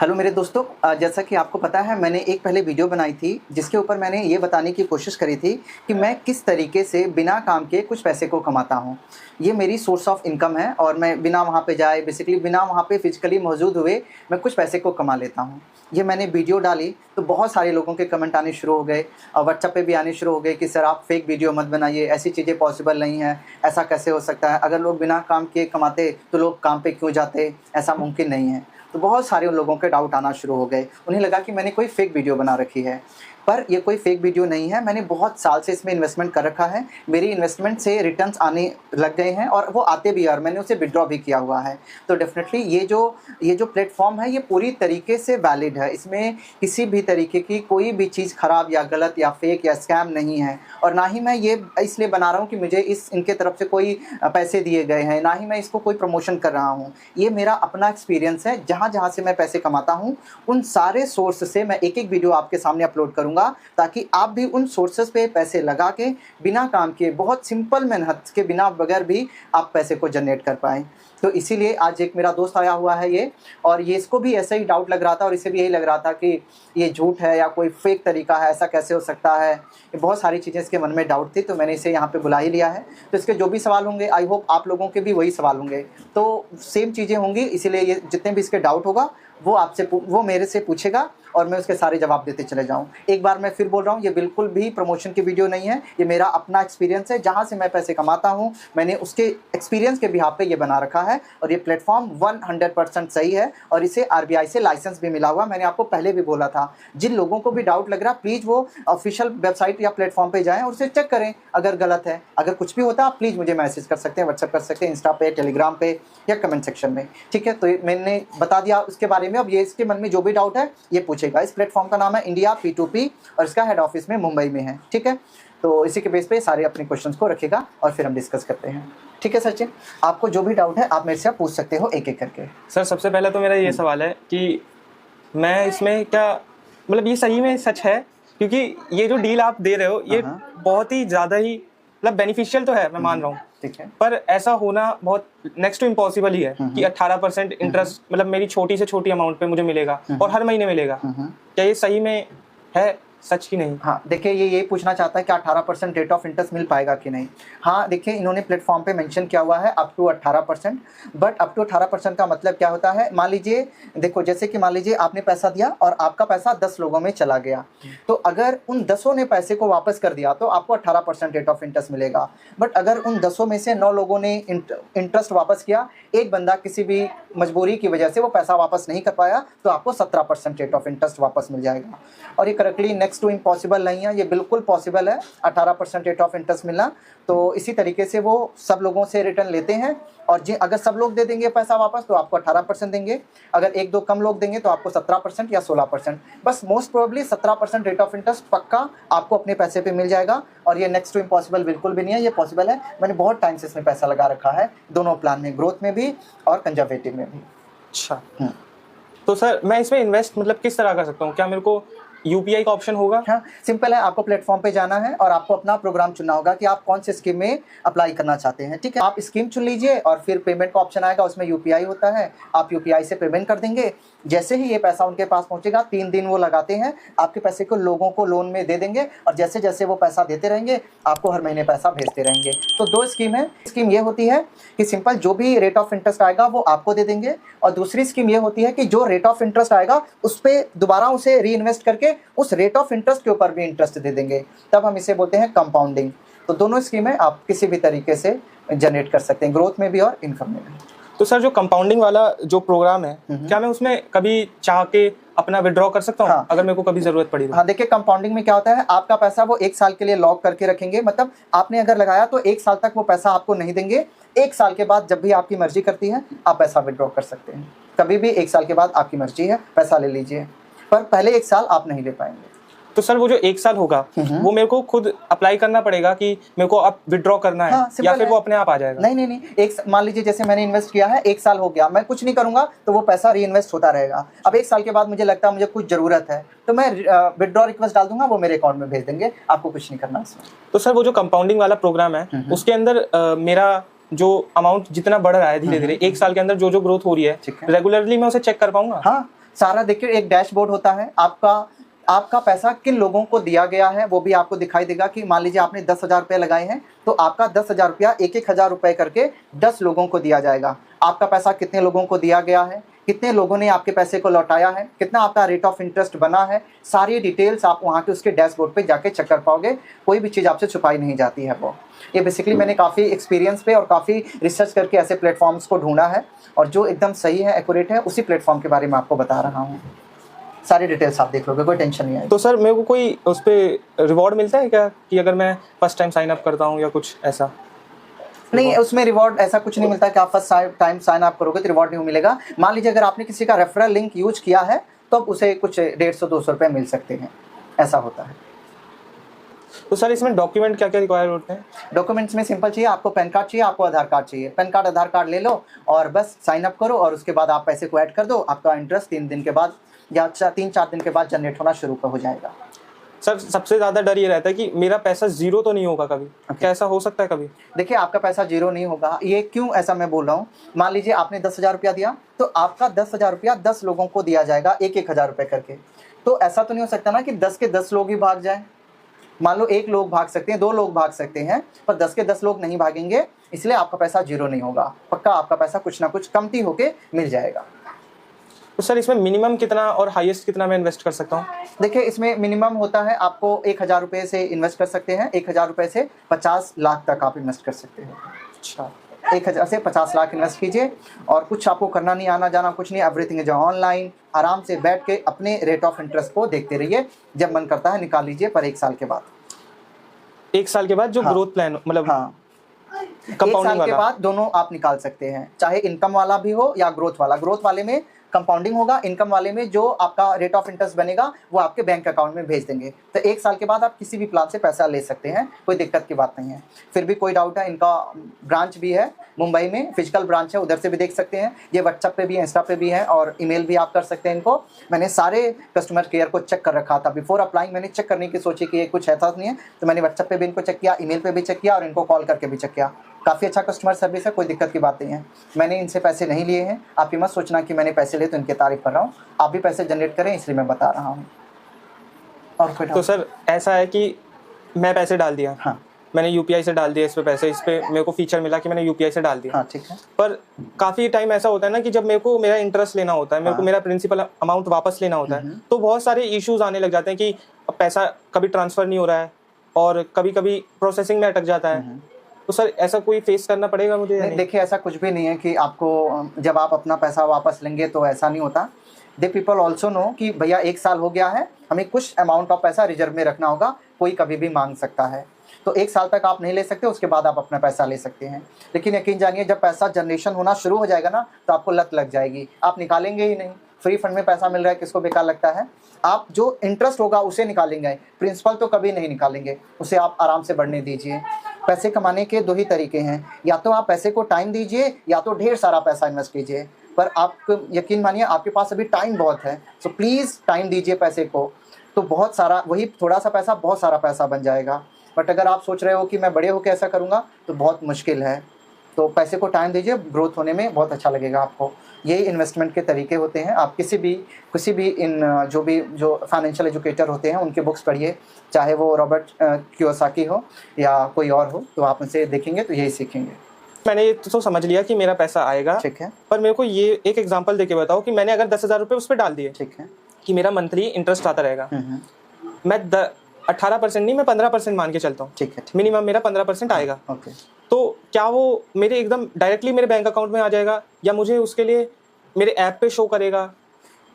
Hello मेरे दोस्तों, जैसा कि आपको पता है मैंने एक पहले वीडियो बनाई थी जिसके ऊपर मैंने ये बताने की कोशिश करी थी कि मैं किस तरीके से बिना काम के कुछ पैसे को कमाता हूँ। ये मेरी सोर्स ऑफ इनकम है और मैं बिना वहाँ पे जाए बेसिकली बिना वहाँ पे फिजिकली मौजूद हुए मैं कुछ पैसे को कमा लेता हूँ। ये मैंने वीडियो डाली तो बहुत सारे लोगों के कमेंट आने शुरू हो गए और व्हाट्सएप पे भी आने शुरू हो गए कि सर आप फेक वीडियो मत बनाइए, ऐसी चीज़ें पॉसिबल नहीं है, ऐसा कैसे हो सकता है, अगर लोग बिना काम किए कमाते तो लोग काम पे क्यों जाते, ऐसा मुमकिन नहीं है। तो बहुत सारे उन लोगों के डाउट आना शुरू हो गए, उन्हें लगा कि मैंने कोई फेक वीडियो बना रखी है, पर ये कोई फेक वीडियो नहीं है। मैंने बहुत साल से इसमें इन्वेस्टमेंट कर रखा है, मेरी इन्वेस्टमेंट से रिटर्न्स आने लग गए हैं और वो आते भी हैं और मैंने उसे विड्रॉ भी किया हुआ है। तो डेफिनेटली ये जो प्लेटफॉर्म है ये पूरी तरीके से वैलिड है, इसमें किसी भी तरीके की कोई भी चीज़ ख़राब या गलत या फेक या स्कैम नहीं है। और ना ही मैं ये इसलिए बना रहा हूँ कि मुझे इनके तरफ से कोई पैसे दिए गए हैं, ना ही मैं इसको कोई प्रमोशन कर रहा हूँ। ये मेरा अपना एक्सपीरियंस है, जहाँ से मैं पैसे कमाता हूँ उन सारे सोर्स से मैं एक वीडियो आपके सामने अपलोड करूँगा ताकि आप भी उन सोर्सेस पे पैसे लगा के बिना काम किए बहुत सिंपल मेहनत के बिना बगैर भी आप पैसे को जनरेट कर पाएँ। तो इसीलिए आज एक मेरा दोस्त आया हुआ है ये, और ये इसको भी ऐसा ही डाउट लग रहा था और इसे भी यही लग रहा था कि ये झूठ है या कोई फेक तरीका है, ऐसा कैसे हो सकता है। ये बहुत सारी चीज़ें इसके मन में डाउट थी, तो मैंने इसे यहाँ पे बुला ही लिया है। तो इसके जो भी सवाल होंगे आई होप आप लोगों के भी वही सवाल होंगे, तो सेम चीज़ें होंगी, इसीलिए ये जितने भी इसके डाउट होगा वो मेरे से पूछेगा और मैं उसके सारे जवाब देते चले जाऊँ। एक बार मैं फिर बोल रहा हूँ, ये बिल्कुल भी प्रमोशन की वीडियो नहीं है, ये मेरा अपना एक्सपीरियंस है, जहाँ से मैं पैसे कमाता हूँ मैंने उसके एक्सपीरियंस के बिहाफ पे ये बना रखा है। और ये प्लेटफॉर्म 100% सही है और इसे RBI से लाइसेंस भी मिला हुआ। मैंने आपको पहले भी बोला था, जिन लोगों को भी डाउट लग रहा प्लीज़ वो ऑफिशियल वेबसाइट या प्लेटफॉर्म पे जाएँ और उसे चेक करें। अगर गलत है, अगर कुछ भी होता है आप प्लीज़ मुझे मैसेज कर सकते हैं, व्हाट्सएप कर सकते हैं, इंस्टा पे, टेलीग्राम पे या कमेंट सेक्शन में, ठीक है। तो मैंने बता दिया उसके बारे में। अब ये इसके मन में जो भी डाउट है ये पूछेगा। इस प्लेटफॉर्म का नाम है इंडिया P2P और इसका हेड ऑफिस में मुंबई में है, ठीक है। तो इसी के बेस पे सारे अपने क्वेश्चंस को रखेगा और फिर हम डिस्कस करते हैं, ठीक है। सचिन, आपको जो भी डाउट है आप मेरे से पूछ सकते हो एक एक करके। सर सबसे पहले तो मेरा ये सवाल है कि मैं इसमें क्या मतलब ये सही में सच है, क्योंकि ये जो डील आप दे रहे हो ये बहुत ही ज़्यादा ही मतलब बेनिफिशियल तो है, मैं मान रहा हूँ, ठीक है, पर ऐसा होना बहुत नेक्स्ट टू इम्पॉसिबल ही है कि 18% इंटरेस्ट मतलब मेरी छोटी से छोटी अमाउंट पे मुझे मिलेगा और हर महीने मिलेगा। क्या ये सही में है, सच की नहीं? हाँ देखिए, ये पूछना चाहता है कि 18% रेट ऑफ इंटरेस्ट मिल पाएगा कि नहीं। हाँ देखिए, इन्होंने प्लेटफॉर्म पे मेंशन किया हुआ है up to 18%, but up to 18% का मतलब क्या होता है। मान लीजिए, देखो जैसे कि मान लीजिए आपने पैसा दिया और आपका पैसा 10 लोगों में चला गया, तो अगर उन 10 ने पैसे को वापस कर दिया तो आपको 18% रेट ऑफ इंटरेस्ट मिलेगा। बट अगर उन 10 में से 9 लोगों ने इंटरेस्ट वापस किया, एक बंदा किसी भी मजबूरी की वजह से वो पैसा वापस नहीं कर पाया, तो आपको 17% रेट ऑफ इंटरेस्ट वापस मिल जाएगा। और ये करेक्टली नेक्स्ट टू इम्पॉसिबल नहीं है, ये बिल्कुल पॉसिबल है 18% रेट ऑफ इंटरेस्ट मिलना। तो इसी तरीके से वो सब लोगों से रिटर्न लेते हैं और अगर सब लोग दे देंगे पैसा वापस तो आपको 18% देंगे, अगर एक दो कम लोग देंगे तो आपको 17% या 16%। बस most probably 17% rate of interest पक्का आपको अपने पैसे पे मिल जाएगा। और ये नेक्स्ट टू इम्पॉसिबल बिल्कुल भी नहीं है, ये पॉसिबल है। मैंने बहुत टाइम से इसमें पैसा लगा रखा है, दोनों प्लान में, ग्रोथ में भी और कंजर्वेटिव में भी। अच्छा, तो सर मैं इसमें इन्वेस्ट मतलब किस तरह कर सकता हूँ? क्या मेरे को UPI का ऑप्शन होगा? हाँ सिंपल है, आपको प्लेटफॉर्म पे जाना है और आपको अपना प्रोग्राम चुनना होगा कि आप कौन से स्कीम में अप्लाई करना चाहते हैं, ठीक है। आप स्कीम चुन लीजिए और फिर पेमेंट का ऑप्शन आएगा, उसमें UPI होता है, आप UPI से पेमेंट कर देंगे। जैसे ही ये पैसा उनके पास पहुंचेगा, 3 दिन वो लगाते हैं, आपके पैसे को लोगों को लोन में दे देंगे और जैसे जैसे वो पैसा देते रहेंगे आपको हर महीने पैसा भेजते रहेंगे। तो 2 स्कीम है। स्कीम ये होती है कि सिंपल जो भी रेट ऑफ इंटरेस्ट आएगा वो आपको दे देंगे, और दूसरी स्कीम ये होती है कि जो रेट ऑफ इंटरेस्ट आएगा उस पर दोबारा उसे री इन्वेस्ट करके उस रेट ऑफ इंटरेस्ट के ऊपर भी इंटरेस्ट दे देंगे, तब हम इसे बोलते हैं कंपाउंडिंग। तो दोनों स्कीमें आप किसी भी तरीके से जनरेट कर सकते हैं, ग्रोथ में भी और इनकम में भी। तो सर जो कंपाउंडिंग वाला जो प्रोग्राम है, क्या मैं उसमें कभी चाह के अपना विड्रॉ कर सकता हूँ? हाँ, अगर मेरे को कभी जरूरत पड़ी तो? हाँ देखिए, कंपाउंडिंग में क्या होता है, आपका पैसा वो 1 साल के लिए लॉक करके रखेंगे। मतलब आपने अगर लगाया तो 1 साल तक वो पैसा आपको नहीं देंगे। 1 साल के बाद जब भी आपकी मर्जी करती है आप पैसा विड्रॉ कर सकते हैं, कभी भी 1 साल के बाद आपकी मर्जी है, पैसा ले लीजिए, पर पहले 1 साल आप नहीं ले पाएंगे। तो सर वो जो 1 साल होगा वो मेरे को खुद अप्लाई करना पड़ेगा कि मेरे को अब विड्रॉ करना है? हाँ, या फिर वो अपने आप आ जाएगा? नहीं, मान लीजिए जैसे मैंने इन्वेस्ट किया है, 1 साल हो गया, मैं कुछ नहीं करूंगा तो वो पैसा री इन्वेस्ट होता रहेगा। अब 1 साल के बाद मुझे लगता है मुझे कुछ जरूरत है तो मैं विड्रॉ रिक्वेस्ट डाल दूंगा, वो मेरे अकाउंट में भेज देंगे, आपको कुछ नहीं करना इसमें। तो सर वो जो कंपाउंडिंग वाला प्रोग्राम है उसके अंदर मेरा जो अमाउंट जितना बढ़ रहा है धीरे धीरे 1 साल के अंदर जो ग्रोथ हो रही है, रेगुलरली मैं उसे चेक कर पाऊंगा? हाँ सारा देखिए एक डैशबोर्ड होता है आपका पैसा किन लोगों को दिया गया है वो भी आपको दिखाई देगा कि मान लीजिए आपने 10,000 रुपये लगाए हैं तो आपका 10,000 रुपया 1,000 रुपये करके 10 लोगों को दिया जाएगा। आपका पैसा कितने लोगों को दिया गया है, कितने लोगों ने आपके पैसे को लौटाया है, कितना आपका रेट ऑफ इंटरेस्ट बना है, सारी डिटेल्स आप वहाँ के उसके डैशबोर्ड पे जाके चेक कर पाओगे। कोई भी चीज़ आपसे छुपाई नहीं जाती है। वो ये बेसिकली मैंने काफ़ी एक्सपीरियंस पे और काफ़ी रिसर्च करके ऐसे प्लेटफॉर्म्स को ढूंढा है और जो एकदम सही है, एक्यूरेट है, उसी प्लेटफॉर्म के बारे में आपको बता रहा हूँ। सारी डिटेल्स आप देख लोगे, कोई टेंशन नहीं आएगी। तो सर मेरे को कोई उस पर रिवॉर्ड मिलता है क्या कि अगर मैं फर्स्ट टाइम साइन अप करता हूँ या कुछ ऐसा? नहीं, उसमें रिवॉर्ड ऐसा कुछ नहीं मिलता कि आप फर्स्ट टाइम साइन अप करोगे तो रिवॉर्ड नहीं मिलेगा। मान लीजिए अगर आपने किसी का रेफरल लिंक यूज किया है तो उसे कुछ 150-200 रुपये मिल सकते हैं, ऐसा होता है। तो सर इसमें डॉक्यूमेंट क्या क्या रिक्वायर होते हैं? डॉक्यूमेंट्स में सिंपल चाहिए, आपको पैन कार्ड चाहिए, आपको आधार कार्ड चाहिए। पैन कार्ड आधार कार्ड ले लो और बस साइन अप करो और उसके बाद आप पैसे को ऐड कर दो। आपका इंटरेस्ट 3 दिन के बाद या 3-4 दिन के बाद जनरेट होना शुरू हो जाएगा। सर सबसे ज़्यादा डर ये रहता है कि मेरा पैसा जीरो तो नहीं होगा कभी। क्या ऐसा हो सकता है कभी? देखिए आपका पैसा जीरो नहीं होगा। ये क्यों ऐसा मैं बोल रहा हूँ, मान लीजिए आपने 10,000 रुपया दिया तो आपका 10,000 रुपया 10 लोगों को दिया जाएगा 1,000 रुपये करके। तो ऐसा तो नहीं हो सकता ना कि 10 के 10 लोग ही भाग जाएं। मान लो 1 लोग भाग सकते हैं, 2 लोग भाग सकते हैं, पर 10 के 10 लोग नहीं भागेंगे, इसलिए आपका पैसा जीरो नहीं होगा। पक्का आपका पैसा कुछ ना कुछ कमती होके मिल जाएगा। तो सर इसमें मिनिमम कितना और हाईएस्ट कितना मैं इन्वेस्ट कर सकता हूँ? देखिए इसमें मिनिमम होता है आपको 1,000 रुपये से इन्वेस्ट कर सकते हैं। 1,000 रुपये से 50 लाख तक आप इन्वेस्ट कर सकते हैं। अच्छा, 1,000 से 50 लाख इन्वेस्ट कीजिए और कुछ आपको करना नहीं, आना जाना कुछ नहीं, एवरीथिंग इज ऑनलाइन। आराम से बैठ के अपने रेट ऑफ इंटरेस्ट को देखते रहिए, जब मन करता है निकाल लीजिए, पर 1 साल के बाद। 1 साल के बाद जो ग्रोथ प्लान मतलब हाँ, 1 साल के बाद दोनों आप निकाल सकते हैं, चाहे इनकम वाला भी हो या ग्रोथ वाला। ग्रोथ वाले में कंपाउंडिंग होगा, इनकम वाले में जो आपका रेट ऑफ इंटरेस्ट बनेगा वो आपके बैंक अकाउंट में भेज देंगे। तो 1 साल के बाद आप किसी भी प्लान से पैसा ले सकते हैं, कोई दिक्कत की बात नहीं है। फिर भी कोई डाउट है, इनका ब्रांच भी है मुंबई में, फिजिकल ब्रांच है, उधर से भी देख सकते हैं। ये व्हाट्सएप पे भी है, इंस्टा पे भी है और ईमेल भी आप कर सकते हैं इनको। मैंने सारे कस्टमर केयर को चेक कर रखा था बिफोर अप्लाइंग। मैंने चेक करने की सोची कि ये कुछ ऐसा नहीं है, तो मैंने व्हाट्सएप पे भी इनको चेक किया, ईमेल पे भी चेक किया और इनको कॉल करके भी चेक किया। काफ़ी अच्छा कस्टमर सर्विस है, कोई दिक्कत की बात नहीं है। मैंने इनसे पैसे नहीं लिए हैं, आप ये मत सोचना कि मैंने पैसे लिए तो इनकी तारीफ कर रहा हूँ। आप भी पैसे जनरेट करें इसलिए मैं बता रहा हूँ। और कोई तो सर ऐसा है कि मैं पैसे डाल दिया, हाँ, मैंने यूपीआई से डाल दिया इस पे पैसे, इस पे मेरे को फीचर मिला कि मैंने यूपीआई से डाल दिया। हाँ ठीक है। पर काफ़ी टाइम ऐसा होता है ना कि जब मेरे को मेरा इंटरेस्ट लेना होता है, मेरे को मेरा प्रिंसिपल अमाउंट वापस लेना होता है, तो बहुत सारे इश्यूज आने लग जाते हैं कि अब पैसा कभी ट्रांसफ़र नहीं हो रहा है और कभी कभी प्रोसेसिंग में अटक जाता है। तो सर ऐसा कोई फेस करना पड़ेगा मुझे? नहीं, देखिए ऐसा कुछ भी नहीं है कि आपको जब आप अपना पैसा वापस लेंगे तो ऐसा नहीं होता। दे पीपल ऑल्सो नो कि भैया 1 साल हो गया है, हमें कुछ अमाउंट ऑफ पैसा रिजर्व में रखना होगा, कोई कभी भी मांग सकता है। तो 1 साल तक आप नहीं ले सकते, उसके बाद आप अपना पैसा ले सकते हैं। लेकिन यकीन जानिए जब पैसा जनरेशन होना शुरू हो जाएगा ना तो आपको लत लग जाएगी, आप निकालेंगे ही नहीं। फ्री फंड में पैसा मिल रहा है, किसको बेकार लगता है? आप जो इंटरेस्ट होगा उसे निकालेंगे, प्रिंसिपल तो कभी नहीं निकालेंगे, उसे आप आराम से बढ़ने दीजिए। पैसे कमाने के 2 ही तरीके हैं, या तो आप पैसे को टाइम दीजिए या तो ढेर सारा पैसा इन्वेस्ट कीजिए। पर आप यकीन मानिए आपके पास अभी टाइम बहुत है, सो प्लीज़ टाइम दीजिए पैसे को, तो बहुत सारा, वही थोड़ा सा पैसा बहुत सारा पैसा बन जाएगा। बट अगर आप सोच रहे हो कि मैं बड़े होकर ऐसा करूँगा तो बहुत मुश्किल है। तो पैसे को टाइम दीजिए, ग्रोथ होने में बहुत अच्छा लगेगा आपको। यही इन्वेस्टमेंट के तरीके होते हैं। आप किसी भी इन जो फाइनेंशियल एजुकेटर होते हैं उनके बुक्स पढ़िए, चाहे वो रॉबर्ट कियोसाकी हो या कोई और हो, तो आप उनसे देखेंगे तो यही सीखेंगे। मैंने ये तो समझ लिया कि मेरा पैसा आएगा, ठीक है, पर मेरे को ये एक एग्जांपल देके बताओ कि मैंने अगर 10,000 रुपये उस पर डाल दिए, ठीक है, कि मेरा मंथली इंटरेस्ट आता रहेगा। मैं 18% नहीं, मैं 15% मान के चलता हूँ, ठीक है, मिनिमम मेरा 15% आएगा। ओके। तो क्या वो मेरे एकदम डायरेक्टली मेरे बैंक अकाउंट में आ जाएगा या मुझे उसके लिए मेरे ऐप पे शो करेगा?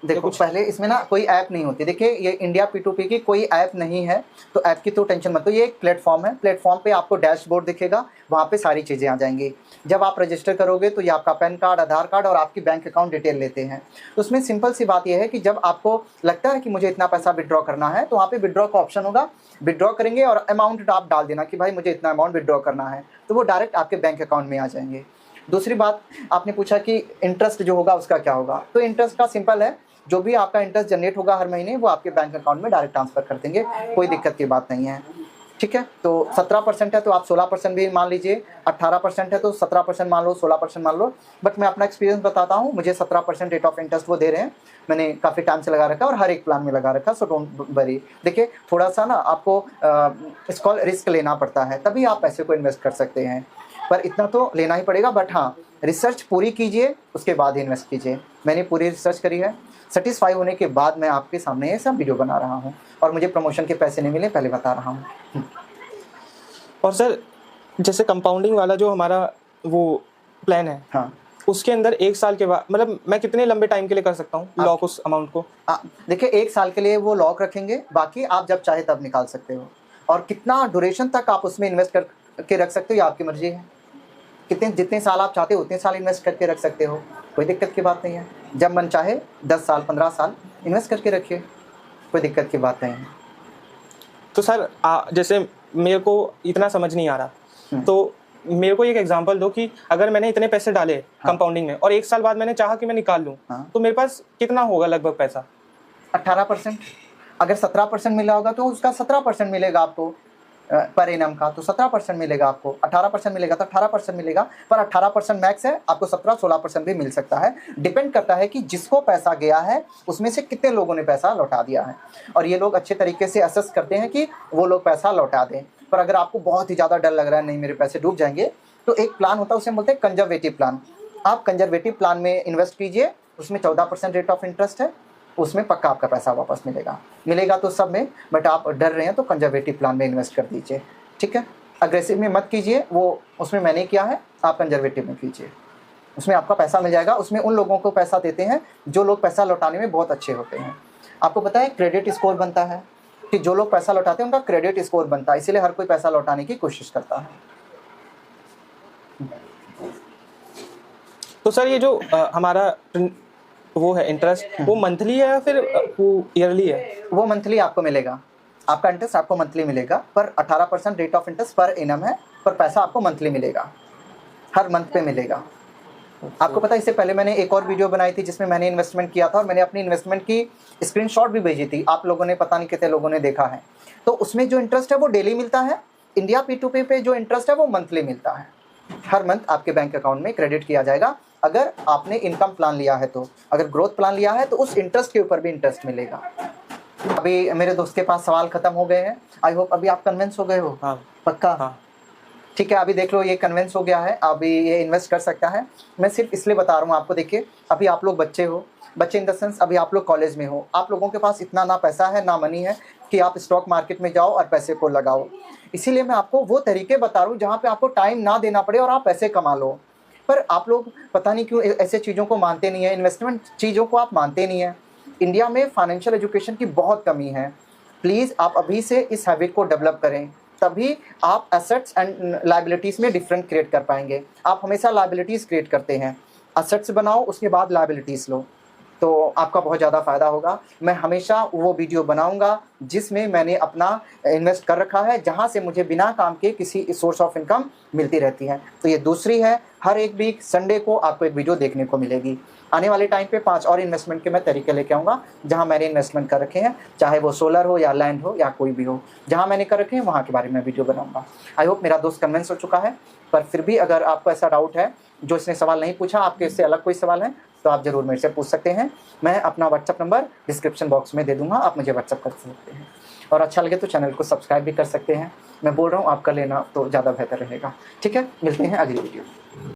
देखो पहले इसमें ना कोई ऐप नहीं होती। देखिए ये इंडिया P2P की कोई ऐप नहीं है, तो ऐप की तो टेंशन मत लो। ये एक प्लेटफॉर्म है, प्लेटफॉर्म पे आपको डैशबोर्ड दिखेगा, वहाँ पे सारी चीज़ें आ जाएंगी। जब आप रजिस्टर करोगे तो ये आपका पैन कार्ड, आधार कार्ड और आपकी बैंक अकाउंट डिटेल लेते हैं। तो उसमें सिंपल सी बात यह है कि जब आपको लगता है कि मुझे इतना पैसा विड्रॉ करना है तो वहाँ पे विड्रॉ का ऑप्शन होगा, विड्रॉ करेंगे और अमाउंट आप डाल देना कि भाई मुझे इतना अमाउंट विड्रॉ करना है, तो वो डायरेक्ट आपके बैंक अकाउंट में आ जाएंगे। दूसरी बात, आपने पूछा कि इंटरेस्ट जो होगा उसका क्या होगा, तो इंटरेस्ट का सिंपल है, जो भी आपका इंटरेस्ट जनरेट होगा हर महीने वो आपके बैंक अकाउंट में डायरेक्ट ट्रांसफ़र कर देंगे, कोई दिक्कत की बात नहीं है। ठीक है, तो 17% है तो आप 16% भी मान लीजिए, 18% है तो 17% मान लो, 16% मान लो। बट मैं अपना एक्सपीरियंस बताता हूँ, मुझे 17% रेट ऑफ इंटरेस्ट वो दे रहे हैं। मैंने काफ़ी टाइम से लगा रखा है और हर एक प्लान में लगा रखा है, सो डोंट वरी। देखिए थोड़ा सा ना आपको इसको रिस्क लेना पड़ता है, तभी आप पैसे को इन्वेस्ट कर सकते हैं, पर इतना तो लेना ही पड़ेगा। बट हाँ, रिसर्च पूरी कीजिए, उसके बाद ही इन्वेस्ट कीजिए। मैंने पूरी रिसर्च करी है, सेटिस्फाई होने के बाद मैं आपके सामने ये सब वीडियो बना रहा हूँ, और मुझे प्रमोशन के पैसे नहीं मिले, पहले बता रहा हूँ। और सर जैसे कंपाउंडिंग वाला जो हमारा वो प्लान है, हाँ, उसके अंदर 1 साल के बाद मतलब मैं कितने लंबे टाइम के लिए कर सकता हूँ लॉक उस अमाउंट को? देखिए 1 साल के लिए वो लॉक रखेंगे, बाकी आप जब चाहे तब निकाल सकते हो। और कितना ड्यूरेशन तक आप उसमें इन्वेस्ट करके रख सकते हो, ये आपकी मर्जी है। जितने साल आप चाहते हो उतने साल इन्वेस्ट करके रख सकते हो, कोई दिक्कत की बात नहीं है। जब मन चाहे 10 साल 15 साल इन्वेस्ट करके रखिए, कोई दिक्कत की बात नहीं है। तो सर जैसे मेरे को इतना समझ नहीं आ रहा, तो मेरे को एक एग्जांपल दो कि अगर मैंने इतने पैसे डाले कंपाउंडिंग में और 1 साल बाद मैंने चाहा कि मैं निकाल लूँ, तो मेरे पास कितना होगा लगभग पैसा? 18%। अगर 17% मिला होगा तो उसका 17% मिलेगा आपको पर एनम का, तो 17% मिलेगा आपको। 18% मिलेगा तो 18% मिलेगा, पर 18% मैक्स है, आपको 17-16% भी मिल सकता है। डिपेंड करता है कि जिसको पैसा गया है उसमें से कितने लोगों ने पैसा लौटा दिया है, और ये लोग अच्छे तरीके से असेस करते हैं कि वो लोग पैसा लौटा दें। पर अगर आपको बहुत ही ज़्यादा डर लग रहा है, नहीं मेरे पैसे डूब जाएंगे, तो एक प्लान होता है, उसे बोलते हैं कंजर्वेटिव प्लान। आप कंजर्वेटिव प्लान में इन्वेस्ट कीजिए, उसमें 14% रेट ऑफ इंटरेस्ट है, उसमें पक्का आपका पैसा वापस मिलेगा तो सब में। बट आप डर रहे हैं तो कंजर्वेटिव प्लान में इन्वेस्ट कर दीजिए, ठीक है। अग्रेसिव में मत कीजिए, वो उसमें मैंने किया है, आप कंजर्वेटिव में कीजिए, उसमें आपका पैसा मिल जाएगा। उसमें उन लोगों को पैसा देते हैं जो लोग पैसा लौटाने में बहुत अच्छे होते हैं। आपको पता है क्रेडिट स्कोर बनता है, कि जो लोग पैसा लौटाते हैं उनका क्रेडिट स्कोर बनता है, इसीलिए हर कोई पैसा लौटाने की कोशिश करता है। तो सर ये जो हमारा वो है इंटरेस्ट, वो मंथली है या फिर वो ईयरली है? वो मंथली आपको मिलेगा, आपका इंटरेस्ट आपको मंथली मिलेगा, पर 18% rate of interest per annum है, पर पैसा आपको मंथली मिलेगा, हर मंथ पे मिलेगा। आपको पता है इससे पहले मैंने एक और वीडियो बनाई थी जिसमें मैंने इन्वेस्टमेंट किया था, और मैंने अपनी इन्वेस्टमेंट की स्क्रीनशॉट भी भेजी थी, आप लोगों ने पता नहीं कितने लोगों ने देखा है। तो उसमें जो इंटरेस्ट है वो डेली मिलता है, इंडिया P2P पे जो इंटरेस्ट है वो मंथली मिलता है। हर मंथ आपके बैंक अकाउंट में क्रेडिट किया जाएगा, अगर आपने इनकम प्लान लिया है तो। अगर ग्रोथ प्लान लिया है तो उस इंटरेस्ट के ऊपर भी इंटरेस्ट मिलेगा। अभी मेरे दोस्त के पास सवाल खत्म हो गए हैं, आई होप अभी आप कन्विंस हो गए हो। हाँ, पक्का? हाँ। ठीक है, अभी देख लो ये कन्विंस हो गया है, अभी ये इन्वेस्ट कर सकता है। मैं सिर्फ इसलिए बता रहा हूँ आपको, देखिए अभी आप लोग बच्चे हो, बच्चे इन द सेंस अभी आप लोग कॉलेज में हो, आप लोगों के पास इतना ना पैसा है ना मनी है कि आप स्टॉक मार्केट में जाओ और पैसे को लगाओ। इसीलिए मैं आपको वो तरीके बता रहा हूँ जहाँ पे आपको टाइम ना देना पड़े और आप पैसे कमा लो। पर आप लोग पता नहीं क्यों ऐसे चीज़ों को मानते नहीं है, इन्वेस्टमेंट चीज़ों को आप मानते नहीं है। इंडिया में फाइनेंशियल एजुकेशन की बहुत कमी है। प्लीज़ आप अभी से इस हैबिट को डेवलप करें, तभी आप एसेट्स एंड लायबिलिटीज़ में डिफरेंट क्रिएट कर पाएंगे। आप हमेशा लायबिलिटीज़ क्रिएट करते हैं, एसेट्स बनाओ उसके बाद लायबिलिटीज़ लो, तो आपका बहुत ज़्यादा फ़ायदा होगा। मैं हमेशा वो वीडियो बनाऊंगा जिसमें मैंने अपना इन्वेस्ट कर रखा है, जहां से मुझे बिना काम के किसी सोर्स ऑफ इनकम मिलती रहती है। तो ये दूसरी है, हर एक वीक संडे को आपको एक वीडियो देखने को मिलेगी। आने वाले टाइम पे 5 और इन्वेस्टमेंट के मैं तरीके लेके आऊँगा जहाँ मैंने इन्वेस्टमेंट कर रखे हैं, चाहे वो सोलर हो या लैंड हो या कोई भी हो, जहाँ मैंने कर रखे हैं वहाँ के बारे में वीडियो बनाऊँगा। आई होप मेरा दोस्त कन्विंस हो चुका है, पर फिर भी अगर आपको ऐसा डाउट है जो इसने सवाल नहीं पूछा, आपके इससे अलग कोई सवाल है तो आप ज़रूर मेरे से पूछ सकते हैं। मैं अपना व्हाट्सअप नंबर डिस्क्रिप्शन बॉक्स में दे दूंगा, आप मुझे व्हाट्सअप कर सकते हैं। और अच्छा लगे तो चैनल को सब्सक्राइब भी कर सकते हैं। मैं बोल रहा हूँ आप कर लेना तो ज़्यादा बेहतर रहेगा। ठीक है, मिलते हैं अगली वीडियो।